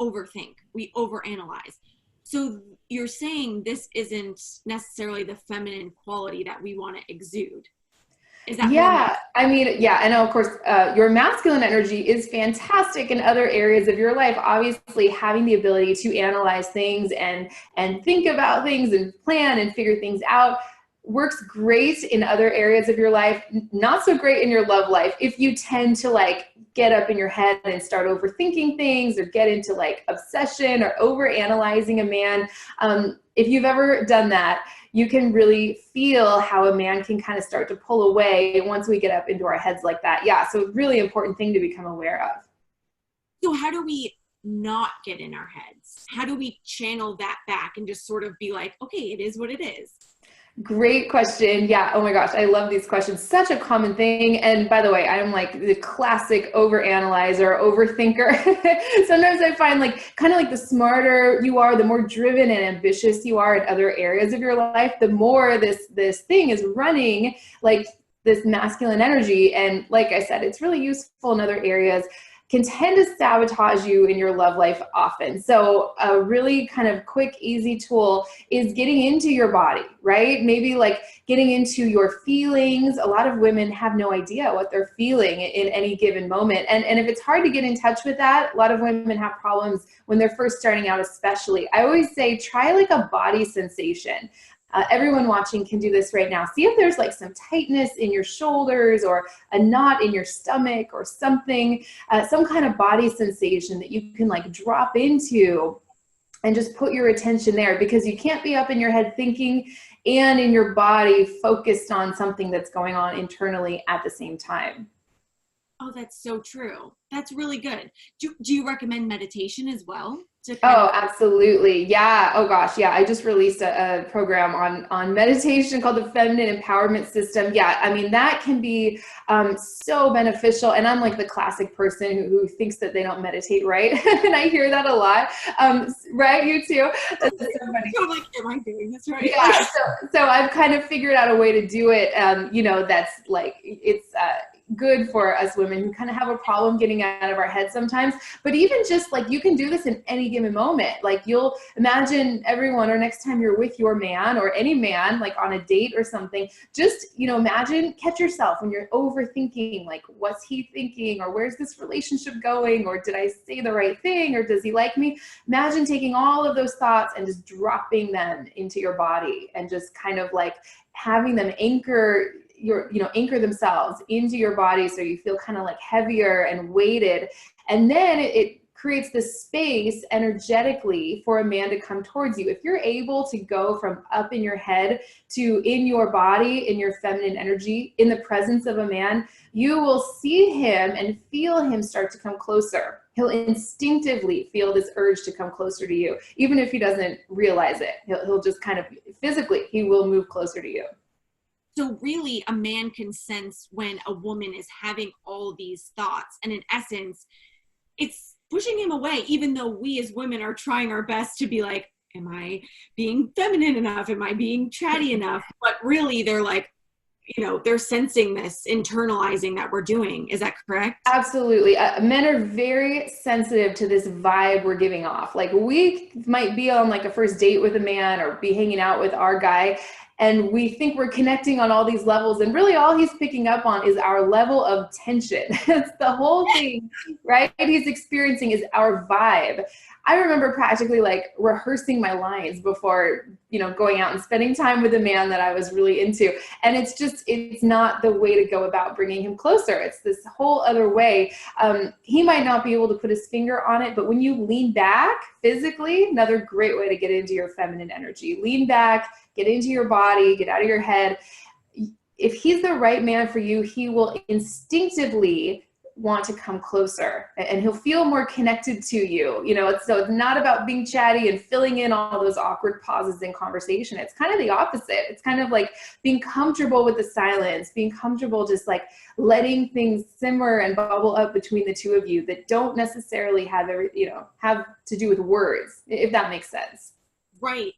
overthink, we overanalyze. So you're saying this isn't necessarily the feminine quality that we want to exude. Is that more Yeah, I mean, yeah, and of course, your masculine energy is fantastic in other areas of your life. Obviously, having the ability to analyze things and think about things and plan and figure things out works great in other areas of your life. Not so great in your love life if you tend to like get up in your head and start overthinking things or get into like obsession or over analyzing a man. If you've ever done that, you can really feel how a man can kind of start to pull away once we get up into our heads like that. Yeah, so really important thing to become aware of. so how do we not get in our heads? How do we channel that back and just sort of be like, okay, it is what it is? Great question. Yeah. Oh my gosh. I love these questions. Such a common thing. And by the way, I'm like the classic overanalyzer, overthinker. Sometimes I find like kind of like the smarter you are, the more driven and ambitious you are in other areas of your life, the more this thing is running like this masculine energy. And like I said, it's really useful in other areas, can tend to sabotage you in your love life often. So a really kind of quick, easy tool is getting into your body, right? Maybe like getting into your feelings. A lot of women have no idea what they're feeling in any given moment. And if it's hard to get in touch with that, a lot of women have problems when they're first starting out, especially. I always say, try like a body sensation. Everyone watching can do this right now. See if there's like some tightness in your shoulders or a knot in your stomach or something, some kind of body sensation that you can like drop into and just put your attention there, because you can't be up in your head thinking and in your body focused on something that's going on internally at the same time. Oh, that's so true. That's really good. Do you recommend meditation as well to kind of? Oh, absolutely. Yeah. Oh gosh. Yeah. I just released a program on meditation called the Feminine Empowerment System. Yeah. I mean, that can be so beneficial. And I'm like the classic person who thinks that they don't meditate, right? And I hear that a lot. Right. You too. That's so funny. I'm like, am I doing this right? Like, Yeah. So I've kind of figured out a way to do it. That's like, it's, good for us women who kind of have a problem getting out of our head sometimes. But even just like, you can do this in any given moment. Like, you'll imagine everyone, or next time you're with your man or any man, like on a date or something, just, imagine, catch yourself when you're overthinking, like, what's he thinking? Or where's this relationship going? Or did I say the right thing? Or does he like me? Imagine taking all of those thoughts and just dropping them into your body and just kind of like having them anchor themselves into your body, so you feel kind of like heavier and weighted. And then it creates this space energetically for a man to come towards you. If you're able to go from up in your head to in your body, in your feminine energy, in the presence of a man, you will see him and feel him start to come closer. He'll instinctively feel this urge to come closer to you, even if he doesn't realize it. He'll just kind of physically, he will move closer to you. so really a man can sense when a woman is having all these thoughts, and in essence it's pushing him away, even though we as women are trying our best to be like, am I being feminine enough, am I being chatty enough? But really they're like, they're sensing this, internalizing that we're doing. Is that correct? Absolutely. Men are very sensitive to this vibe we're giving off. Like, we might be on like a first date with a man or be hanging out with our guy, and we think we're connecting on all these levels, and really all he's picking up on is our level of tension. It's the whole thing, right? He's experiencing is our vibe. I remember practically like rehearsing my lines before, going out and spending time with a man that I was really into. And it's not the way to go about bringing him closer. It's this whole other way. He might not be able to put his finger on it, but when you lean back physically, another great way to get into your feminine energy. Lean back, get into your body, get out of your head. If he's the right man for you, he will instinctively want to come closer, and he'll feel more connected to you. So it's not about being chatty and filling in all those awkward pauses in conversation. It's kind of the opposite. It's kind of like being comfortable with the silence, being comfortable just like letting things simmer and bubble up between the two of you that don't necessarily have to do with words, if that makes sense. Right.